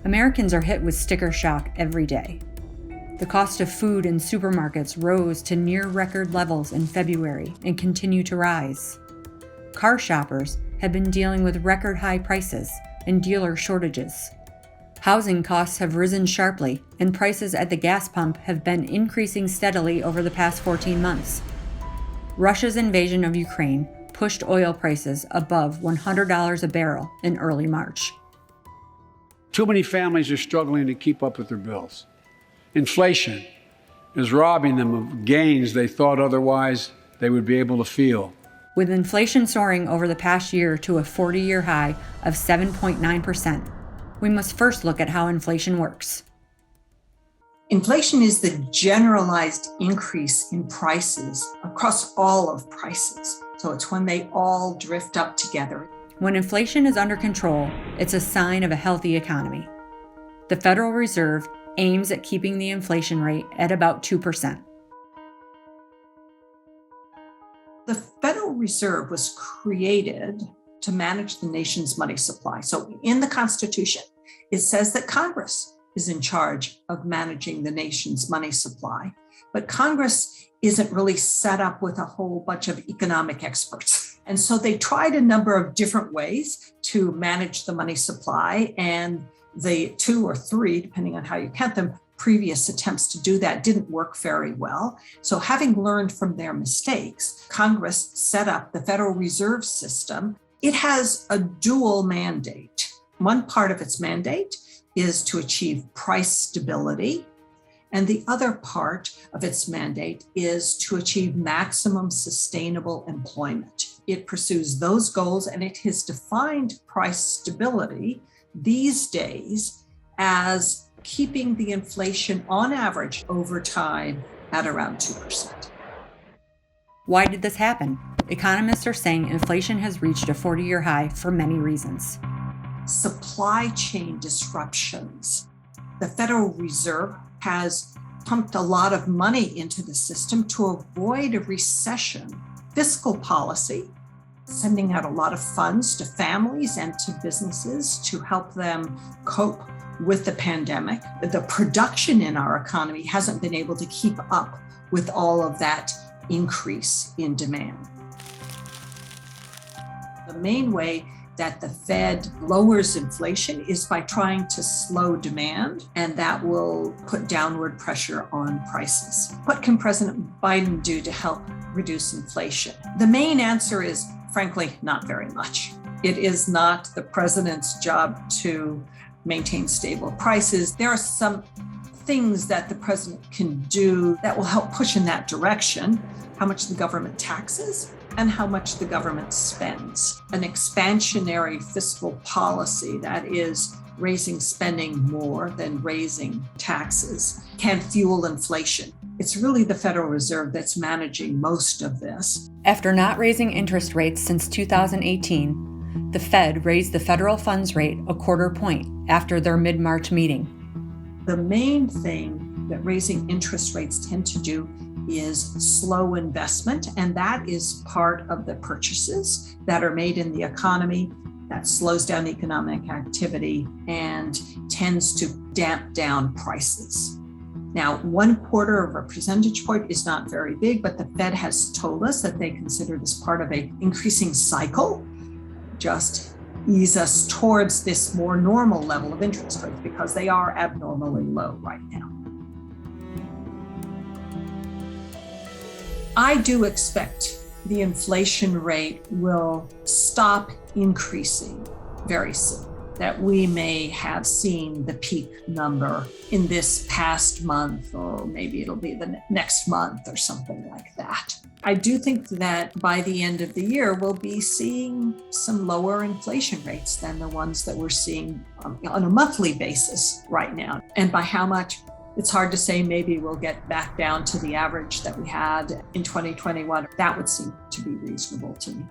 Americans are hit with sticker shock every day. The cost of food in supermarkets rose to near record levels in February and continue to rise. Car shoppers have been dealing with record high prices and dealer shortages. Housing costs have risen sharply, and prices at the gas pump have been increasing steadily over the past 14 months. Russia's invasion of Ukraine pushed oil prices above $100 a barrel in early March. Too many families are struggling to keep up with their bills. Inflation is robbing them of gains they thought otherwise they would be able to feel. With inflation soaring over the past year to a 40-year high of 7.9%, we must first look at how inflation works. Inflation is the generalized increase in prices across all of prices. So it's when they all drift up together. When inflation is under control, it's a sign of a healthy economy. The Federal Reserve aims at keeping the inflation rate at about 2%. The Federal Reserve was created to manage the nation's money supply. So in the Constitution, it says that Congress is in charge of managing the nation's money supply, but Congress isn't really set up with a whole bunch of economic experts. And so they tried a number of different ways to manage the money supply, and the 2 or 3, depending on how you count them, previous attempts to do that didn't work very well. So having learned from their mistakes, Congress set up the Federal Reserve System. It has a dual mandate. One part of its mandate is to achieve price stability, and the other part of its mandate is to achieve maximum sustainable employment. It pursues those goals, and it has defined price stability these days as keeping the inflation on average over time at around 2%. Why did this happen? Economists are saying inflation has reached a 40-year high for many reasons. Supply chain disruptions. The Federal Reserve has pumped a lot of money into the system to avoid a recession. Fiscal policy, sending out a lot of funds to families and to businesses to help them cope with the pandemic. The production in our economy hasn't been able to keep up with all of that increase in demand. The main way that the Fed lowers inflation is by trying to slow demand, and that will put downward pressure on prices. What can President Biden do to help reduce inflation? The main answer is, frankly, not very much. It is not the president's job to maintain stable prices. There are some things that the president can do that will help push in that direction: how much the government taxes and how much the government spends. An expansionary fiscal policy, that is raising spending more than raising taxes, can fuel inflation. It's really the Federal Reserve that's managing most of this. After not raising interest rates since 2018, the Fed raised the federal funds rate a quarter point after their mid-March meeting. The main thing that raising interest rates tend to do is slow investment, and that is part of the purchases that are made in the economy. That slows down economic activity and tends to damp down prices. Now, 1/4 of a percentage point is not very big, but the Fed has told us that they consider this part of an increasing cycle, just ease us towards this more normal level of interest rates because they are abnormally low right now. I do expect the inflation rate will stop increasing very soon, that we may have seen the peak number in this past month, or maybe it'll be the next month or something like that. I do think that by the end of the year, we'll be seeing some lower inflation rates than the ones that we're seeing on a monthly basis right now. And by how much? It's hard to say. Maybe we'll get back down to the average that we had in 2021. That would seem to be reasonable to me.